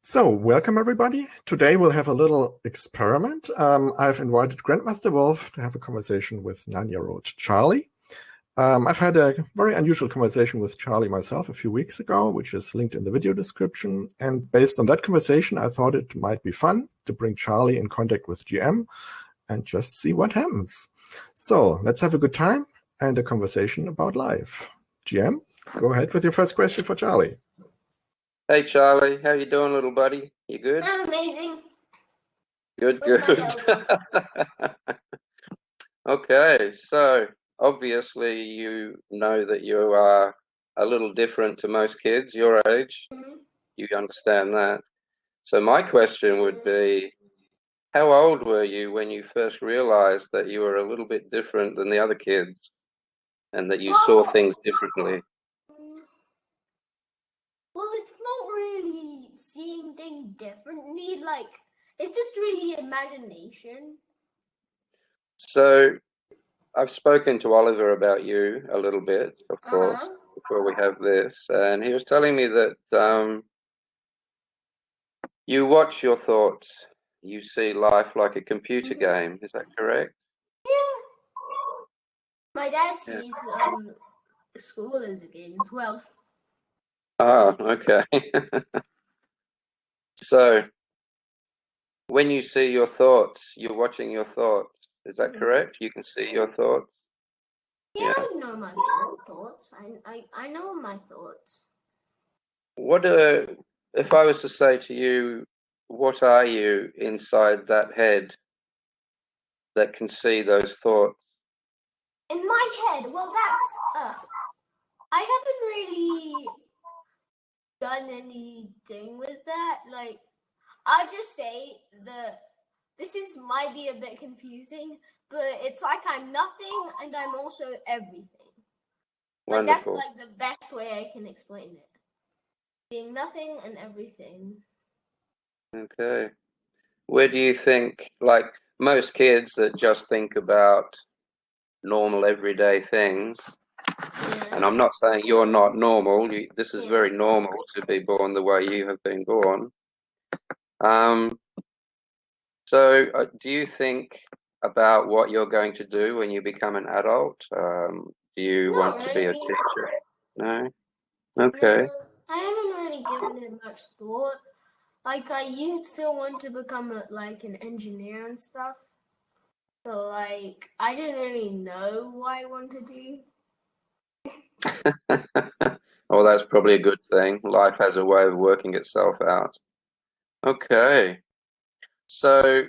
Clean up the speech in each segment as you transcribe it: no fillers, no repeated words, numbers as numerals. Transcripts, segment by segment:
So, welcome everybody. Today we'll have a little experiment. I've invited Grandmaster Wolf to have a conversation with 9-year-old Charlie. I've had a very unusual conversation with Charlie myself a few weeks ago, which is linked in the video description. And based on that conversation, I thought it might be fun to bring Charlie in contact with GM and just see what happens. So let's have a good time and a conversation about life. GM, go ahead with your first question for Charlie. Hey Charlie, how you doing, little buddy? You good? I'm amazing. Good, good. Okay, so obviously you know that you are a little different to most kids your age. You understand that. So my question would be, how old were you when you first realized that you were a little bit different than the other kids and that you saw things differently? Well, it's not really seeing things differently, like, it's just really imagination. So I've spoken to Oliver about you a little bit, of course, before we have this, and he was telling me that you watch your thoughts. You see life like a computer game. Is that correct? Yeah. My dad sees school as a game as well. Ah, okay. So, when you see your thoughts, you're watching your thoughts. Is that correct? You can see your thoughts? Yeah, I know my thoughts. I know my thoughts. What if I was to say to you, what are you inside that head that can see those thoughts? In my head, well, that's I haven't really done anything with that. Like, I'll just say that might be a bit confusing, but it's like I'm nothing and I'm also everything. Wonderful. Like, that's like the best way I can explain it. Being nothing and everything. Okay. Where do you think, like most kids that just think about normal everyday things, and I'm not saying you're not normal, this is very normal to be born the way you have been born. So do you think about what you're going to do when you become an adult? Do you want to be a teacher? No? Okay. No, I haven't really given it much thought. Like, I used to want to become an engineer and stuff. So, like, I didn't really know what I wanted to do. Well, that's probably a good thing. Life has a way of working itself out. Okay. So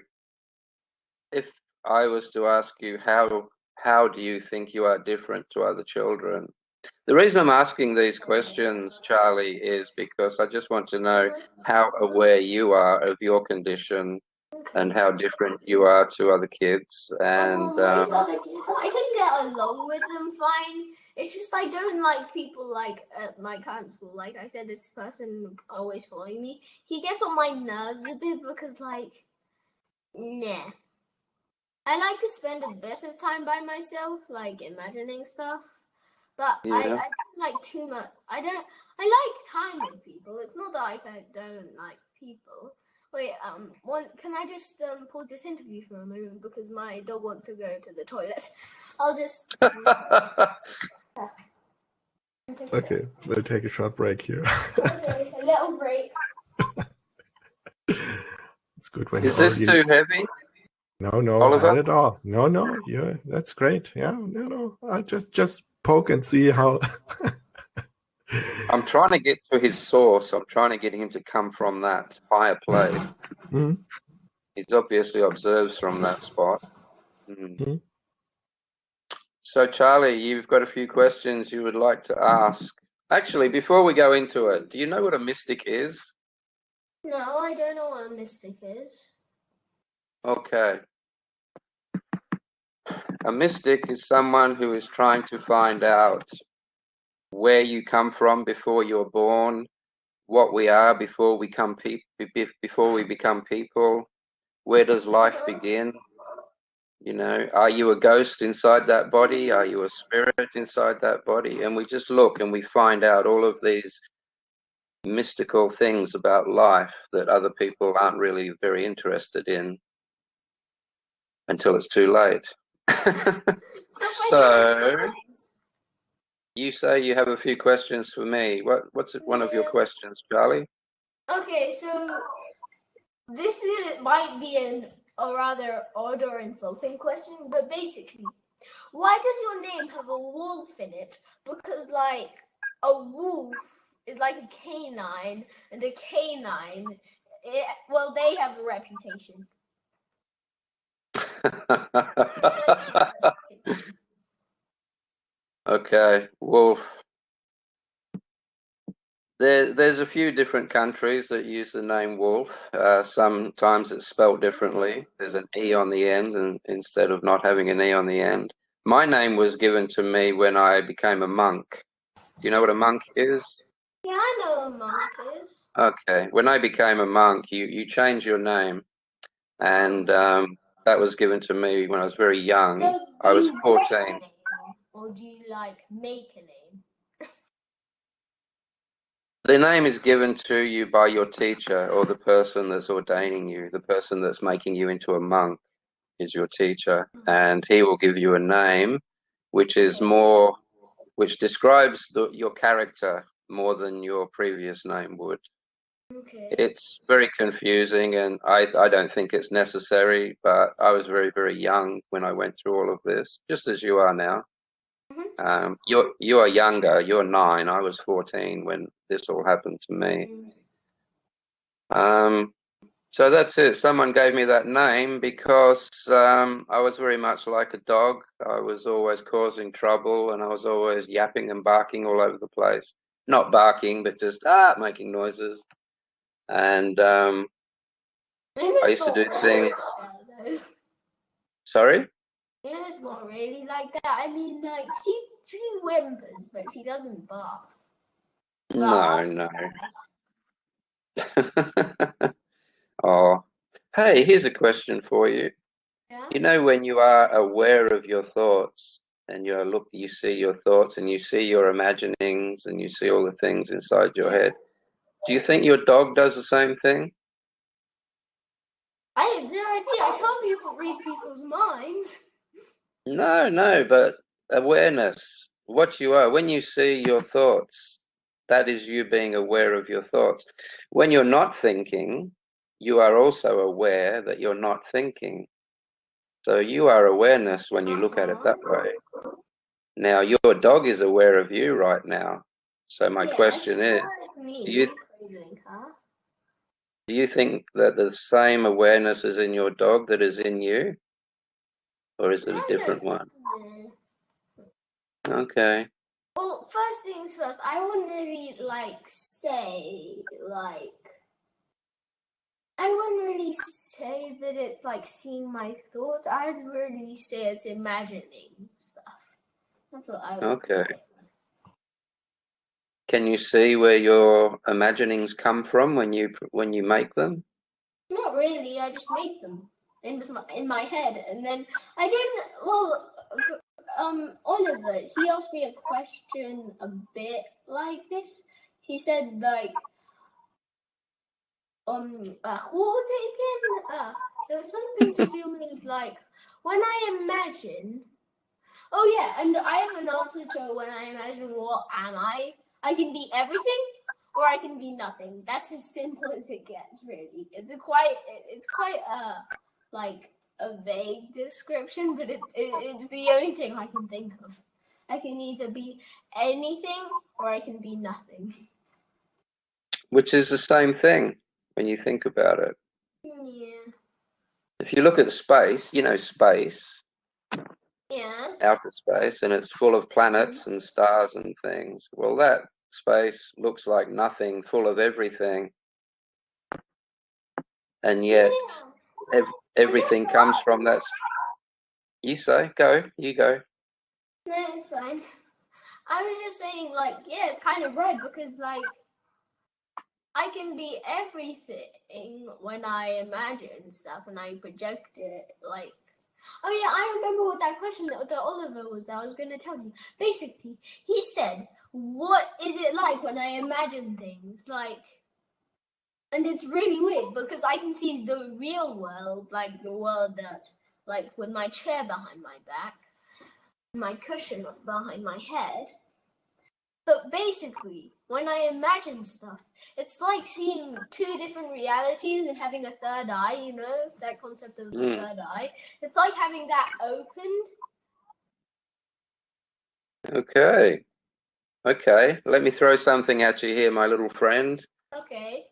if I was to ask you how do you think you are different to other children? The reason I'm asking these questions, Charlie, is because I just want to know how aware you are of your condition and how different you are to other kids. And most other kids, I can get along with them fine. It's just I don't like people like at my current school. Like I said, this person always following me. He gets on my nerves a bit because, like, nah. I like to spend a bit of time by myself, like imagining stuff. But I don't like too much. I like time with people. It's not that I don't like people. Wait, can I just pause this interview for a moment because my dog wants to go to the toilet? I'll just. Okay, we'll take a short break here. Okay, a little break. It's good when is this too heavy? No, Oliver? not at all. No, yeah, that's great. Yeah, no. I just poke and see how. I'm trying to get to his source. I'm trying to get him to come from that higher place. He's obviously observes from that spot. So, Charlie, you've got a few questions you would like to ask. Actually, before we go into it, do you know what a mystic is? No, I don't know what a mystic is. Okay. A mystic is someone who is trying to find out where you come from before you're born, what we are before we become people, where does life begin? You know, are you a ghost inside that body? Are you a spirit inside that body? And we just look and we find out all of these mystical things about life that other people aren't really very interested in until it's too late. So you say you have a few questions for me. What's one of your questions, Charlie? Okay, so this might be a rather odd or insulting question, but basically, why does your name have a wolf in it? Because, like, a wolf is like a canine, and a canine, well, they have a reputation. Okay, wolf. There's a few different countries that use the name wolf. Sometimes it's spelled differently. There's an E on the end, and instead of not having an E on the end. My name was given to me when I became a monk. Do you know what a monk is? Yeah, I know what a monk is. Okay, when I became a monk, you change your name, and that was given to me when I was very young. So I was do you 14. guess a name, or do you, like, make a name? The name is given to you by your teacher or the person that's ordaining you. The person that's making you into a monk is your teacher, and he will give you a name which is more, which describes your character more than your previous name would. Okay. It's very confusing, and I don't think it's necessary, but I was very, very young when I went through all of this, just as you are now. You are younger. You're 9. I was 14 when this all happened to me. So that's it. Someone gave me that name because I was very much like a dog. I was always causing trouble, and I was always yapping and barking all over the place. Not barking, but just making noises. And I used to do things. Sorry? It's not really like that. I mean, like, she whimpers, but she doesn't bark. No. Oh, hey, here's a question for you. Yeah? You know, when you are aware of your thoughts and you see your thoughts and you see your imaginings and you see all the things inside your head, do you think your dog does the same thing? I have zero idea. I can't read people's minds. No, but awareness, what you are, when you see your thoughts, that is you being aware of your thoughts. When you're not thinking, you are also aware that you're not thinking. So you are awareness when you look at it that way. Now, your dog is aware of you right now. So my question is, do you think that the same awareness is in your dog that is in you? Or is it a different one? Okay. Well, first things first, I wouldn't really say that it's like seeing my thoughts. I'd really say it's imagining stuff. That's what I would. Okay. Can you see where your imaginings come from when you make them? Not really. I just make them in my head, and then I didn't. Well, Oliver, he asked me a question a bit like this. He said like, what was it again? There was something to do with like when I imagine. Oh yeah, and I have an answer to when I imagine what am I? I can be everything or I can be nothing. That's as simple as it gets, really. It's quite like a vague description, but it's the only thing I can think of. I can either be anything or I can be nothing. Which is the same thing when you think about it. Yeah. If you look at space, you know space. Yeah. Outer space, and it's full of planets and stars and things. Well, that space looks like nothing, full of everything. And yet everything comes from that. You go. No, it's fine. I was just saying, like, yeah, it's kind of right because, like, I can be everything when I imagine stuff and I project it. Like, oh yeah, I remember what that question that Oliver was that I was going to tell you. Basically, he said, what is it like when I imagine things, like, and it's really weird because I can see the real world, like the world that, like, with my chair behind my back, my cushion behind my head. But basically, when I imagine stuff, it's like seeing two different realities and having a third eye, you know, that concept of the third eye. It's like having that opened. Okay. Okay. Let me throw something at you here, my little friend. Okay.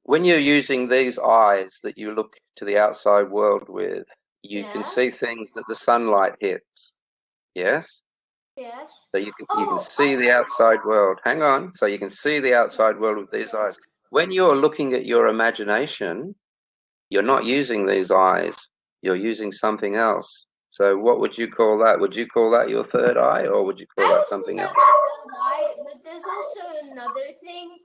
When you're using these eyes that you look to the outside world with, you can see things that the sunlight hits. Yes? Yes. So you can see the outside world. Hang on. So you can see the outside world with these eyes. When you're looking at your imagination, you're not using these eyes. You're using something else. So what would you call that? Would you call that your third eye, or would you call that something else? My third eye, but there's also another thing.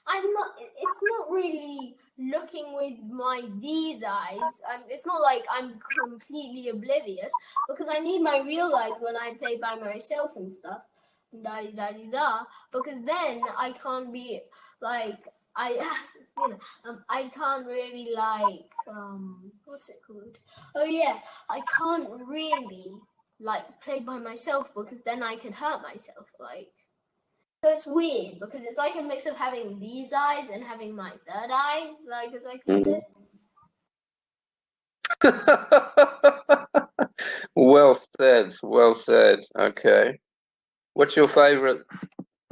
It's not really looking with these eyes. It's not like I'm completely oblivious because I need my real life when I play by myself and stuff. Da-di-da-di-da. Because then I can't be like, I can't really like, what's it called? Oh yeah, I can't really like play by myself because then I could hurt myself, like. So it's weird because it's like a mix of having these eyes and having my third eye, like, as I call it. Well said. Well said. Okay. What's your favorite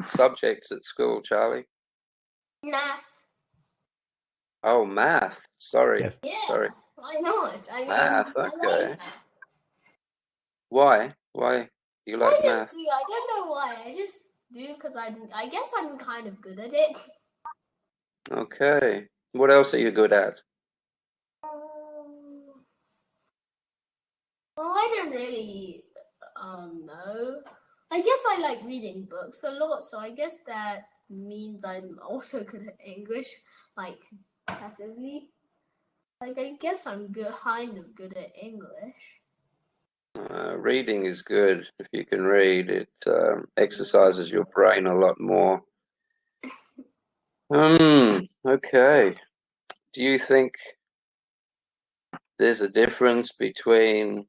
subjects at school, Charlie? Math. Oh, math. Sorry. Yes. Yeah, Sorry. why not? I mean, Math. I Okay. like math. Why? Why do you like I just math? do. I don't know why. I just do because I guess I'm kind of good at it. Okay. What else are you good at? Well, I don't really know. I guess I like reading books a lot, so I guess that means I'm also good at English, like passively. Like, I guess I'm kind of good at English. Reading is good. If you can read, it exercises your brain a lot more. Okay. Do you think there's a difference between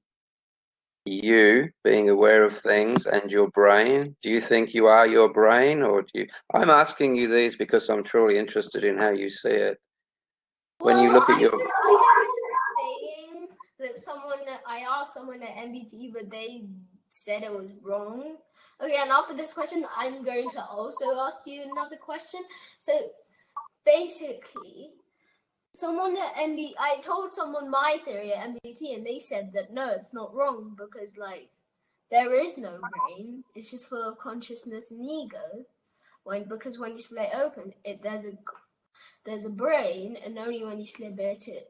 you being aware of things and your brain? Do you think you are your brain, or do you? I'm asking you these because I'm truly interested in how you see it. When you look at your I have this saying that I asked someone at MBT, but they said it was wrong. Okay, and after this question, I'm going to also ask you another question. So basically, I told someone my theory at MBT, and they said that no, it's not wrong because, like, there is no brain. It's just full of consciousness and ego. Because when you split open, there's a brain, and only when you split it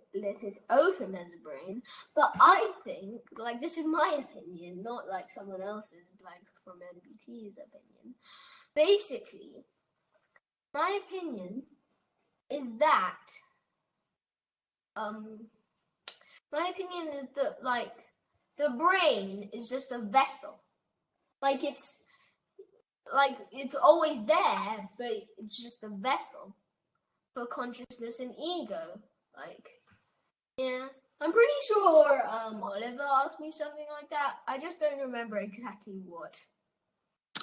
open, there's a brain. But I think, like, this is my opinion, not like someone else's, like from MBT's opinion. Basically, my opinion is that, like, the brain is just a vessel. Like, it's always there, but it's just a vessel for consciousness and ego. Like, yeah. I'm pretty sure Oliver asked me something like that. I just don't remember exactly what.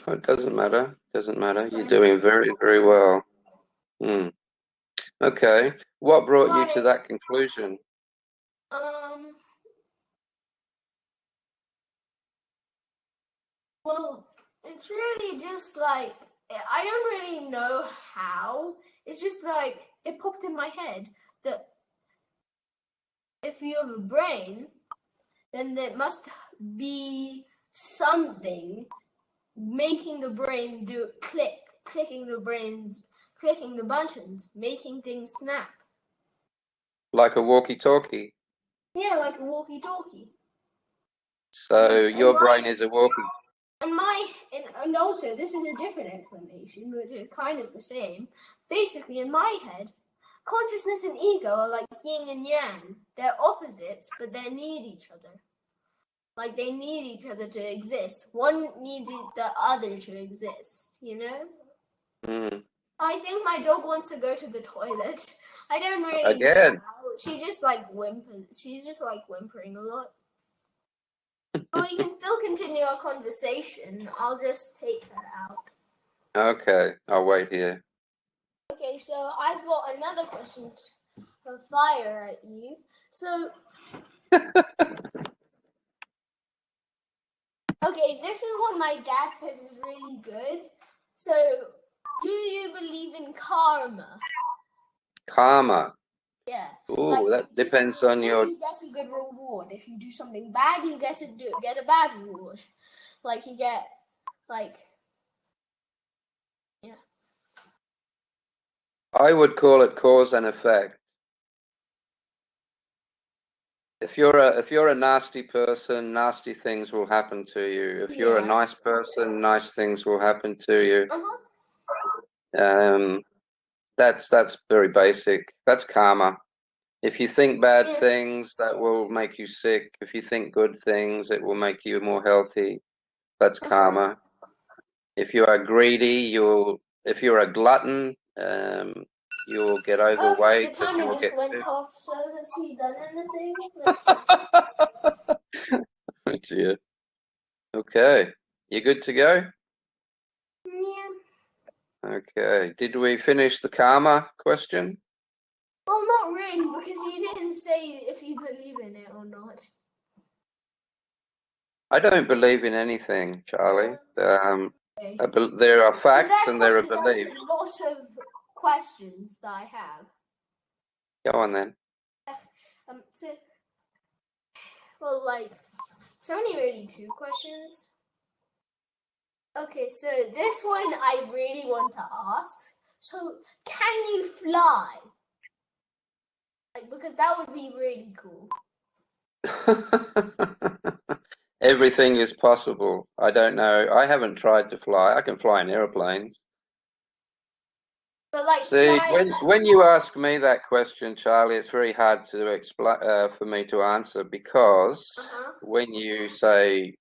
Oh, it doesn't matter. Doesn't matter. You're doing very, very well. Okay. What brought you to that conclusion? Well, it's really just like, I don't really know how. It's just like, it popped in my head that if you have a brain, then there must be something making the brain do clicking the buttons, making things snap. Like a walkie-talkie. Yeah, like a walkie-talkie. So your brain is a walkie. And also, this is a different explanation, which is kind of the same. Basically, in my head, consciousness and ego are like yin and yang. They're opposites, but they need each other. Like, they need each other to exist. One needs the other to exist, you know? Mm. I think my dog wants to go to the toilet. I don't really Again. know how. She just like whimpers. She's just like whimpering a lot. But we can still continue our conversation. I'll just take her out. Okay, I'll wait here. Okay, so I've got another question to fire at you. So, okay, this is what my dad says is really good. So, do you believe in karma? Karma. Yeah. Ooh, Like, that if you do depends something on good, your... you get a good reward. If you do something bad, you get a bad reward. Like, you get, like, yeah. I would call it cause and effect. If you're a nasty person, nasty things will happen to you. If you're a Yeah. nice person, nice things will happen to you. Uh-huh. That's very basic. That's karma. If you think bad Yeah. things, that will make you sick. If you think good things, it will make you more healthy. That's karma. If you are greedy, if you're a glutton, you'll get Oh, the overweight and you timer will just get went sick. off, so has he done anything? Let's see. Oh dear. Okay. You good to go? Yeah. Okay. Did we finish the karma question? Well, not really, because you didn't say if you believe in it or not. I don't believe in anything, Charlie. Okay. There are So facts that and there are crosses out beliefs. a lot of questions that I have. Go on then. So, well, like, it's only really 2 questions. Okay, so this one I really want to ask. So, can you fly? Like, because that would be really cool. Everything is possible. I don't know. I haven't tried to fly. I can fly in airplanes. But like, See, fly. when you ask me that question, Charlie, it's very hard to explain for me to answer because when you say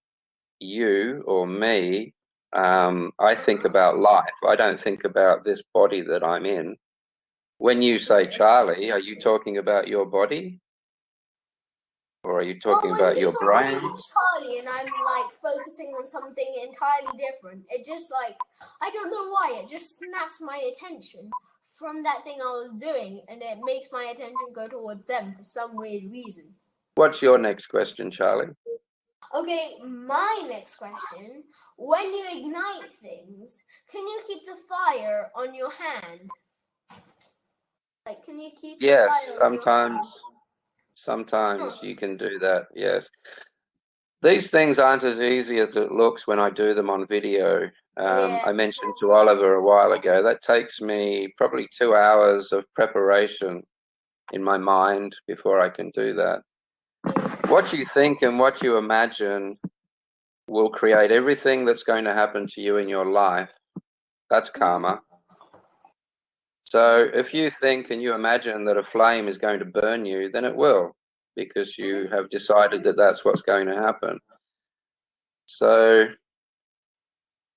you or me, I think about life. I don't think about this body that I'm in. When you say Charlie, are you talking about your body? Or are you Well, talking when about your people say brain? Charlie and I'm like focusing on something entirely different, it just like, I don't know why, it just snaps my attention from that thing I was doing and it makes my attention go towards them for some weird reason. What's your next question, Charlie? Okay, my next question. When you ignite things, can you keep the fire on your hand? Like, can you keep the Yes, fire on your hand? sometimes you can do that, yes. These things aren't as easy as it looks when I do them on video. I mentioned to Oliver a while ago, that takes me probably 2 hours of preparation in my mind before I can do that. What you think and what you imagine will create everything that's going to happen to you in your life. That's karma. So if you think and you imagine that a flame is going to burn you, then it will, because you have decided that that's what's going to happen. So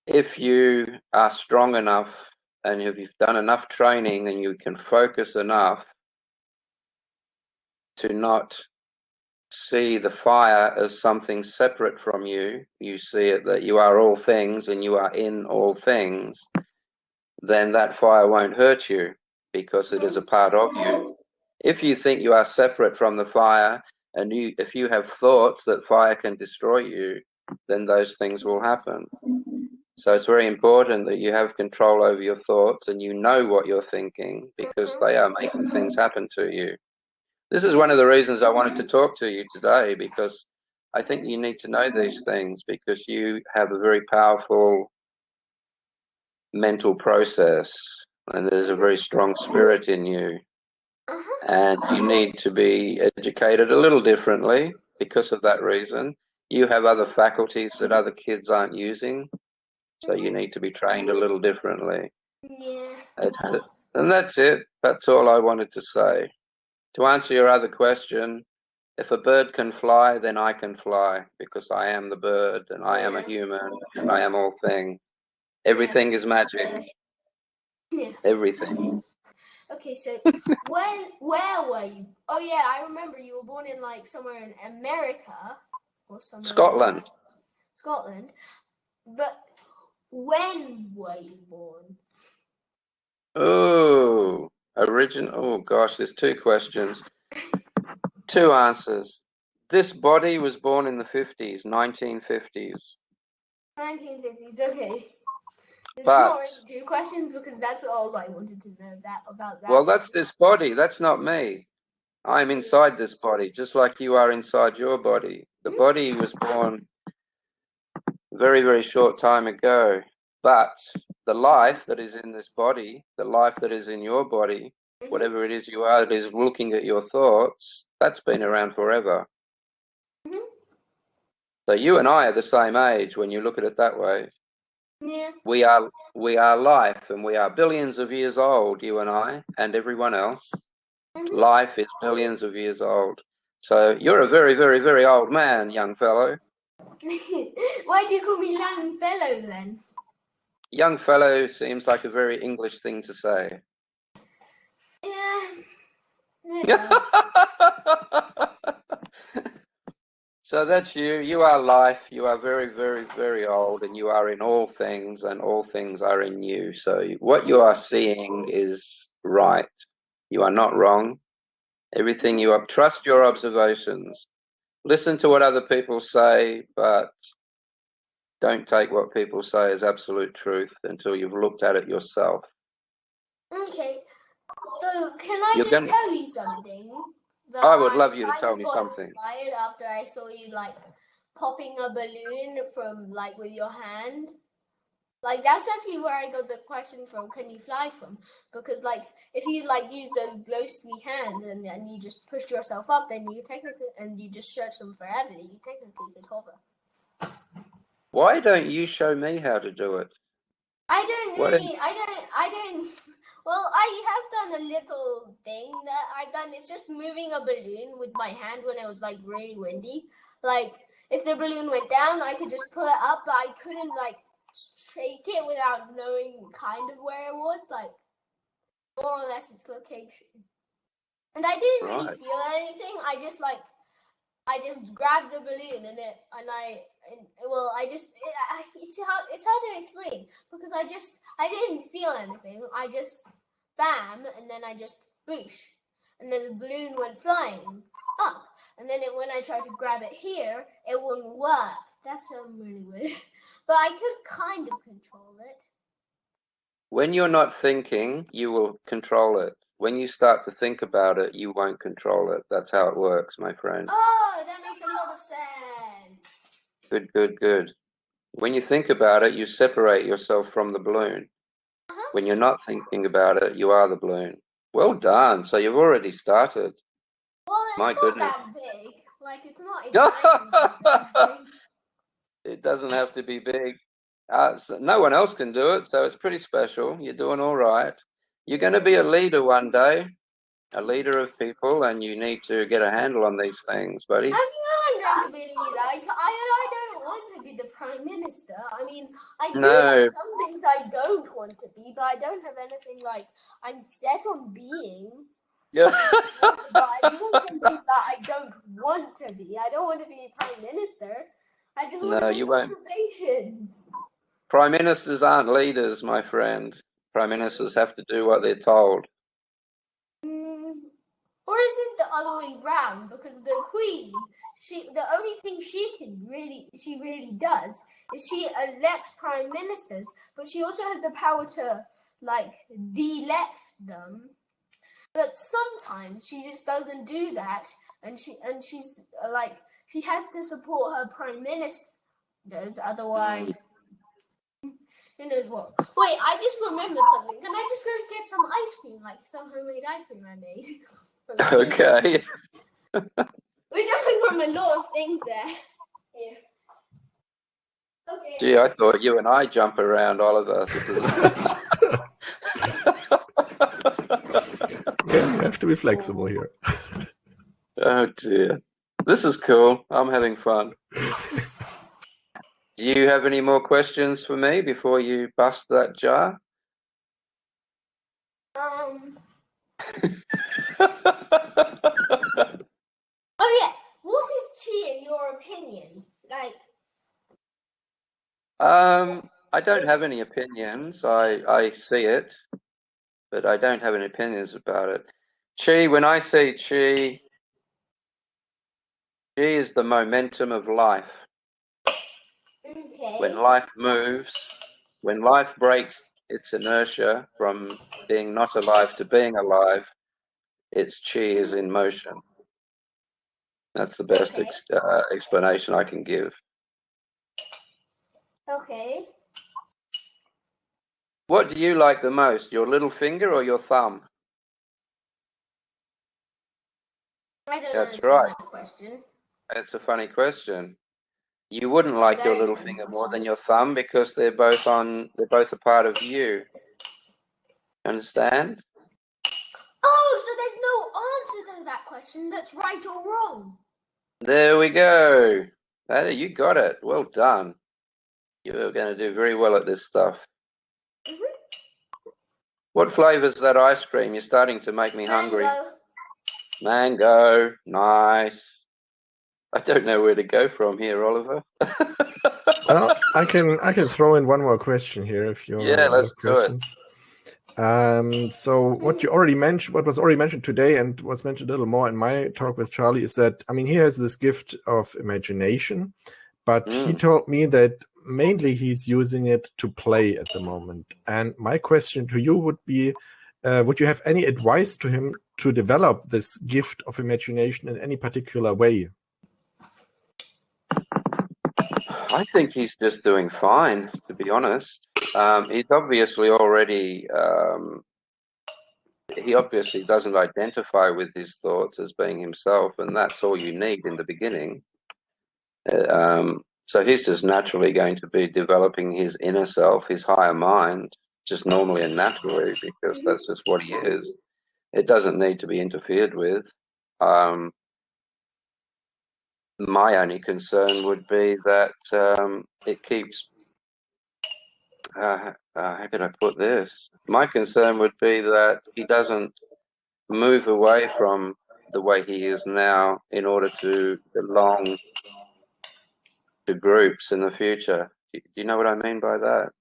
if you are strong enough and if you've done enough training and you can focus enough to not see the fire as something separate from you, you see it that you are all things and you are in all things, then that fire won't hurt you because it is a part of you. If you think you are separate from the fire and if you have thoughts that fire can destroy you, then those things will happen. So it's very important that you have control over your thoughts and you know what you're thinking because they are making things happen to you. This is one of the reasons I wanted to talk to you today, because I think you need to know these things because you have a very powerful mental process and there's a very strong spirit in you. And you need to be educated a little differently because of that reason. You have other faculties that other kids aren't using, so you need to be trained a little differently. Yeah. And that's it. That's all I wanted to say. To answer your other question, If a bird can fly, then I can fly, because I am the bird, and I am a Yeah. human, and I am all things. Everything is magic. Yeah. Everything. Okay, so where were you? Oh yeah, I remember you were born in like somewhere in America or somewhere. Scotland. Scotland. But when were you born? Oh, oh gosh, there's two questions. Two answers. This body was born in the 50s, 1950s. 1950s, okay. It's But, not really two questions because that's all I wanted to know about that. well, that's this body. That's not me. I'm inside this body, just like you are inside your body. The body was born very, very short time ago. But the life that is in this body, the life that is in your body, whatever it is you are, that is looking at your thoughts, that's been around forever. So you and I are the same age when you look at it that way. Yeah. We are life, and we are billions of years old, you and I, and everyone else. Life is billions of years old. So you're a very, very, very old man, young fellow. Why do you call me young fellow then? Young fellow seems like a very English thing to say. Yeah. So that's you. You are life. You are very, very, very old, and you are in all things, and all things are in you. So what you are seeing is right. You are not wrong. Everything you have, trust your observations. Listen to what other people say, but don't take what people say as absolute truth until you've looked at it yourself. Okay. So can I just tell you something? I would love you to tell me something. Inspired after I saw you like popping a balloon from like with your hand. Like that's actually where I got the question from, can you fly from? Because like if you like use those ghostly hands and you just pushed yourself up, then you technically, and you just stretch them forever, you technically could hover. Why don't you show me how to do it? I don't. Well, I have done a little thing that I've done. It's just moving a balloon with my hand when it was like really windy. Like if the balloon went down, I could just pull it up, but I couldn't like shake it without knowing kind of where it was, like more or less its location. And I didn't really feel anything. I just grabbed the balloon it's hard to explain because I didn't feel anything. I just bam, and then I just boosh, and then the balloon went flying up, and then when I tried to grab it here, it wouldn't work. That's really weird. But I could kind of control it. When you're not thinking, you will control it. When you start to think about it, you won't control it. That's how it works, my friend. Oh, that makes a lot of sense. Good, good, good. When you think about it, you separate yourself from the balloon. When you're not thinking about it, you are the balloon. Well done. So you've already started. Well, it's my not goodness. that big. Like, it's not exactly. It doesn't have to be big. So no one else can do it, so it's pretty special. You're doing all right. You're going to be a leader one day, a leader of people, and you need to get a handle on these things, buddy. How do you know I'm going to be a leader? I don't want to be the Prime Minister. I mean, I do have some things I don't want to be, but I don't have anything like I'm set on being. Yeah. But I do have some things that I don't want to be. I don't want to be Prime Minister. I just want to make observations. Prime Ministers aren't leaders, my friend. Prime Ministers have to do what they're told. Or is it the other way round? Because the Queen, the only thing she really does is she elects prime ministers, but she also has the power to like delect them. But sometimes she just doesn't do that, and she's like she has to support her prime ministers, otherwise. Who knows what? Wait, I just remembered something. Can I just go get some ice cream, like some homemade ice cream I made? Okay. We're jumping from a lot of things there. Yeah. Okay. Gee, I thought you and I jump around, Oliver. This is... Yeah, you have to be flexible here. Oh dear. This is cool. I'm having fun. Do you have any more questions for me before you bust that jar? Oh yeah, what is chi in your opinion? Like, I don't have any opinions. I see it, but I don't have any opinions about it. Chi, when I say chi is the momentum of life. okay. When life moves, when life breaks its inertia from being not alive to being alive, its chi is in motion. That's the best explanation I can give. Okay. What do you like the most, your little finger or your thumb? I don't That's understand right. that question. That's a funny question. You wouldn't A like your very little funny finger more question. than your thumb because they're both a part of you. Understand? Oh, so there's no answer to that question that's right or wrong. There we go. You got it. Well done. You're going to do very well at this stuff. What flavor's that ice cream? You're starting to make me hungry. Mango. Nice. I don't know where to go from here, Oliver. Well, I can throw in one more question here if you Yeah, run out let's of do it. questions. So what was already mentioned today and was mentioned a little more in my talk with Charlie is that, I mean, he has this gift of imagination, but he told me that mainly he's using it to play at the moment. And my question to you would be, would you have any advice to him to develop this gift of imagination in any particular way? I think he's just doing fine, to be honest. He's obviously already, he obviously doesn't identify with his thoughts as being himself, and that's all you need in the beginning. So he's just naturally going to be developing his inner self, his higher mind, just normally and naturally, because that's just what he is. It doesn't need to be interfered with. My only concern would be that it keeps. How can I put this? My concern would be that he doesn't move away from the way he is now in order to belong to groups in the future. Do you know what I mean by that?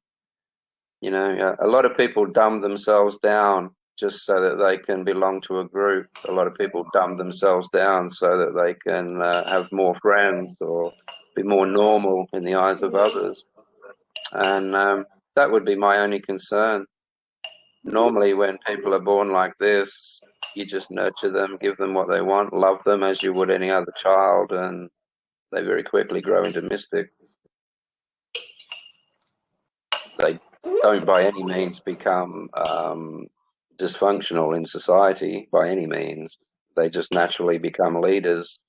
You know, a lot of people dumb themselves down just so that they can belong to a group. A lot of people dumb themselves down so that they can have more friends or be more normal in the eyes of others. And that would be my only concern. Normally, when people are born like this, you just nurture them, give them what they want, love them as you would any other child, and they very quickly grow into mystics. They don't by any means become dysfunctional in society by any means. They just naturally become leaders.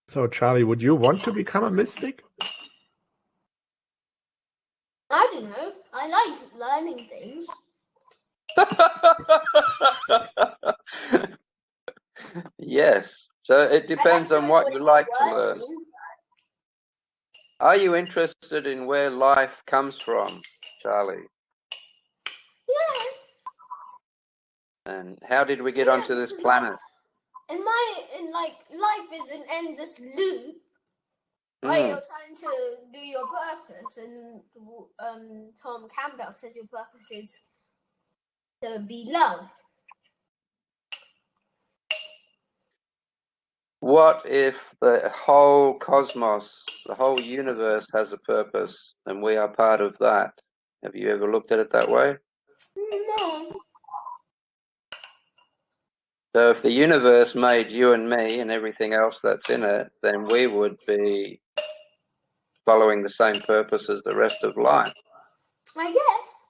So, Charlie, would you want to become a mystic? I don't know. I like learning things. Yes. So it depends on what you like to learn. Are you interested in where life comes from, Charlie? Yeah. And how did we get onto this planet? Life is an endless loop. Right, you're trying to do your purpose, and Tom Campbell says your purpose is to be loved. What if the whole cosmos, the whole universe has a purpose and we are part of that? Have you ever looked at it that way? No. So if the universe made you and me and everything else that's in it, then we would be following the same purpose as the rest of life. I guess.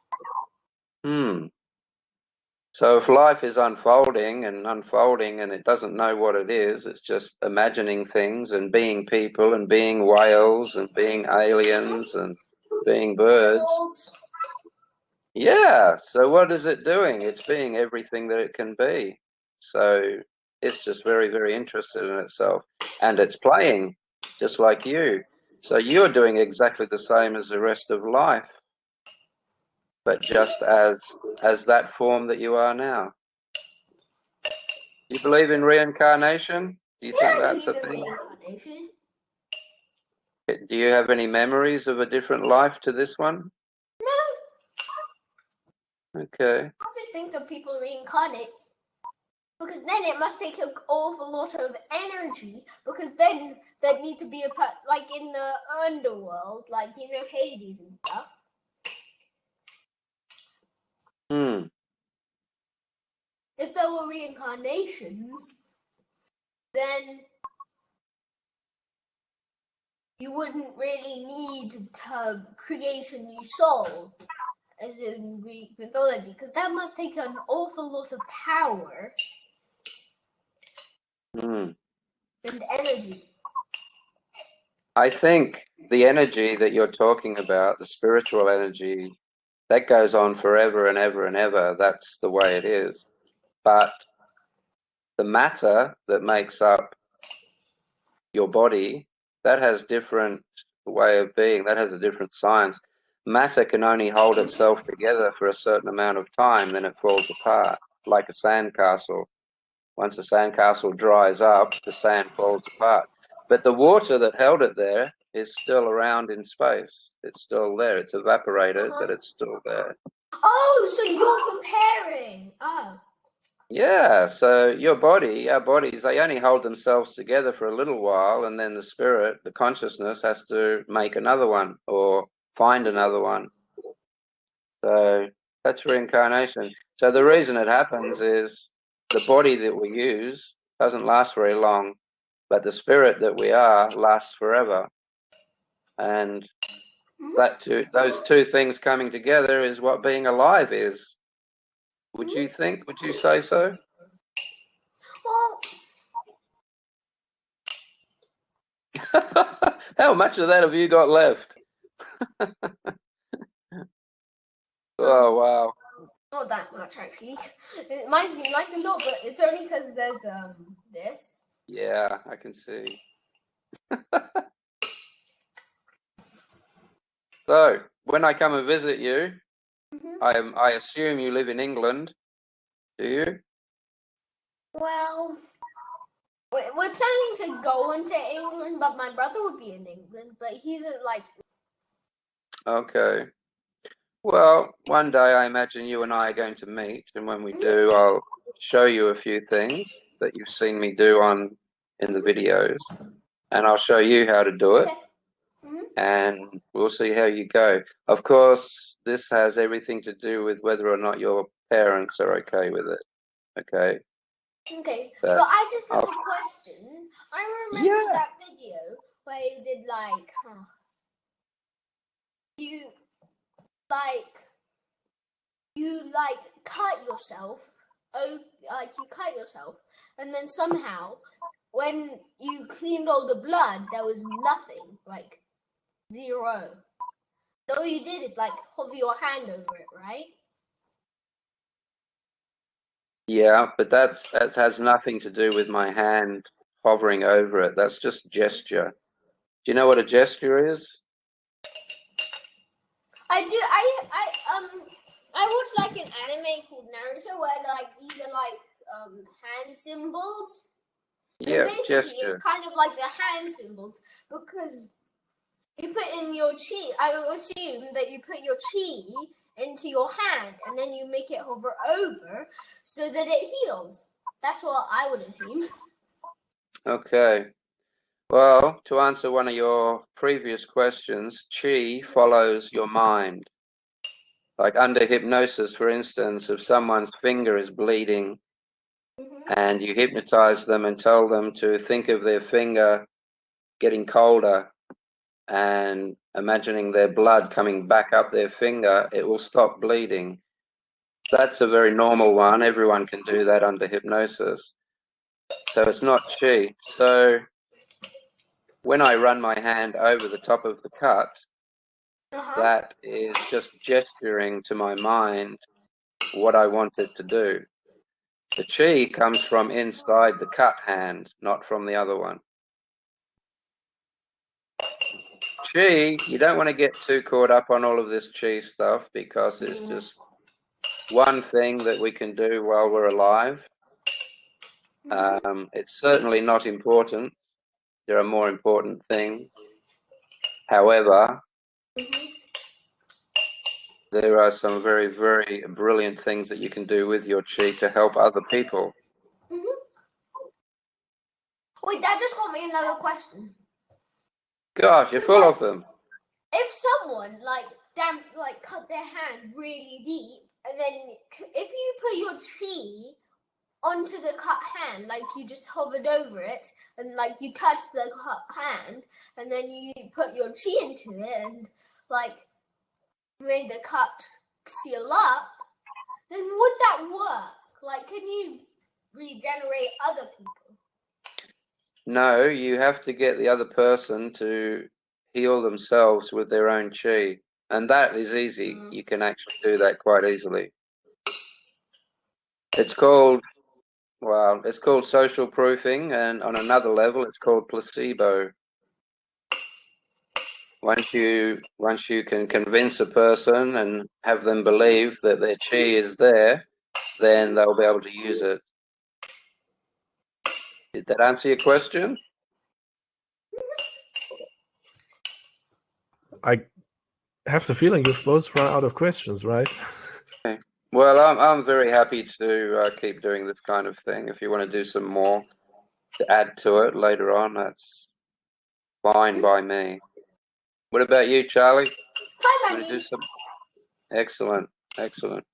So if life is unfolding and it doesn't know what it is, it's just imagining things and being people and being whales and being aliens and being birds. Yeah, so what is it doing? It's being everything that it can be. So it's just very, very interested in itself, and it's playing just like you. So you're doing exactly the same as the rest of life, but just as that form that you are now. Do you believe in reincarnation? Do you think that's a thing? Reincarnation. Do you have any memories of a different life to this one? No. Okay. I just think that people reincarnate because then it must take an awful lot of energy, because then there'd need to be a part, like in the underworld, like, you know, Hades and stuff. If there were reincarnations, then you wouldn't really need to create a new soul, as in Greek mythology, because that must take an awful lot of power and energy. I think the energy that you're talking about, the spiritual energy, that goes on forever and ever and ever. That's the way it is. But the matter that makes up your body, that has different way of being, that has a different science. Matter can only hold itself together for a certain amount of time, then it falls apart, like a sandcastle. Once a sandcastle dries up, the sand falls apart. But the water that held it there is still around in space. It's still there. It's evaporated, but it's still there. Oh, so you're comparing. Oh. Yeah, so your body, our bodies, they only hold themselves together for a little while, and then the spirit, the consciousness, has to make another one or find another one. So that's reincarnation. So the reason it happens is the body that we use doesn't last very long, but the spirit that we are lasts forever. And those two things coming together is what being alive is. Would you think? Would you say so? Well, how much of that have you got left? Oh, wow. not that much, actually. It might seem like a lot, but it's only because there's this. Yeah, I can see. So, when I come and visit you, I assume you live in England, do you? Well, we're planning to go into England, but my brother would be in England, but he's like... Okay. Well, one day I imagine you and I are going to meet, and when we do, I'll show you a few things that you've seen me do in the videos, and I'll show you how to do it, and we'll see how you go. Of course, this has everything to do with whether or not your parents are okay with it. Okay. Okay, but I just have a question. I remember that video where you did like, you cut yourself. Oh, like you cut yourself, and then somehow, when you cleaned all the blood, there was nothing, like 0. All you did is like hover your hand over it, right? Yeah, but that has nothing to do with my hand hovering over it. That's just gesture. Do you know what a gesture is? I do. I watched like an anime called Naruto where like these are like hand symbols. Yeah, And basically gesture. it's kind of like the hand symbols, because you put in your chi. I would assume that you put your chi into your hand and then you make it hover over so that it heals. That's what I would assume. Okay. Well, to answer one of your previous questions, chi follows your mind. Like under hypnosis, for instance, if someone's finger is bleeding and you hypnotize them and tell them to think of their finger getting colder and imagining their blood coming back up their finger, it will stop bleeding. That's a very normal one. Everyone can do that under hypnosis. So it's not chi. So when I run my hand over the top of the cut, that is just gesturing to my mind what I want it to do. The chi comes from inside the cut hand, not from the other one. Chi, you don't want to get too caught up on all of this chi stuff because it's just one thing that we can do while we're alive. It's certainly not important. There are more important things. However, there are some very, very brilliant things that you can do with your chi to help other people. Wait, that just got me another question. Gosh, you're full of them. If someone cut their hand really deep, and then if you put your chi onto the cut hand, like you just hovered over it, and like you touched the cut hand, and then you put your chi into it, and like made the cut seal up, then would that work? Like, can you regenerate other people? No, you have to get the other person to heal themselves with their own chi. And that is easy. You can actually do that quite easily. It's called social proofing, and on another level, it's called placebo. Once you can convince a person and have them believe that their chi is there, then they'll be able to use it. Did that answer your question? I have the feeling you've both run out of questions, right? Okay. Well, I'm very happy to keep doing this kind of thing. If you want to do some more to add to it later on, that's fine by me. What about you, Charlie? Fine by Want to me. do some? Excellent, excellent.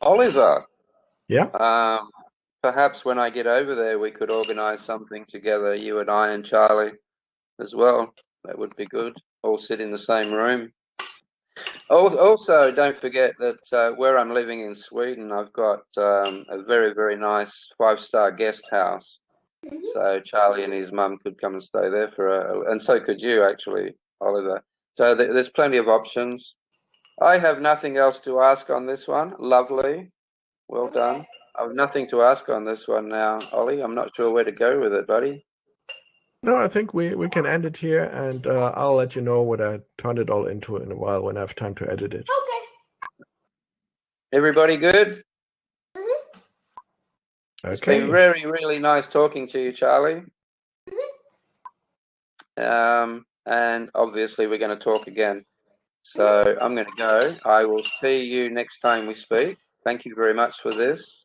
Oliver. Yeah. Perhaps when I get over there, we could organize something together, you and I and Charlie as well. That would be good. All sit in the same room. Also, don't forget that where I'm living in Sweden, I've got a very, very nice 5-star guest house. So Charlie and his mum could come and stay there and so could you actually, Oliver. So there's plenty of options. I have nothing else to ask on this one. Lovely. Well done. I have nothing to ask on this one now, Ollie. I'm not sure where to go with it, buddy. No, I think we can end it here, and I'll let you know what I turned it all into in a while when I have time to edit it. Okay. Everybody good? It's been Okay. really, really nice talking to you, Charlie. And obviously we're going to talk again. So I'm going to go. I will see you next time we speak. Thank you very much for this.